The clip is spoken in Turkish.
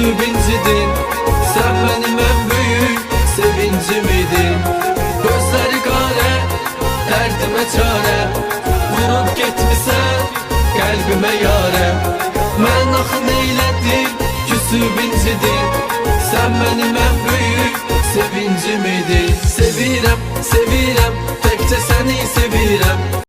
küsüb incidin. Sen benim en büyük sevincim idin. Gözleri kare, derdime çare, vurup getmisən qəlbimə yare. Mən axı neylədim, küsüb incidin. Sen benim en büyük sevincim idin.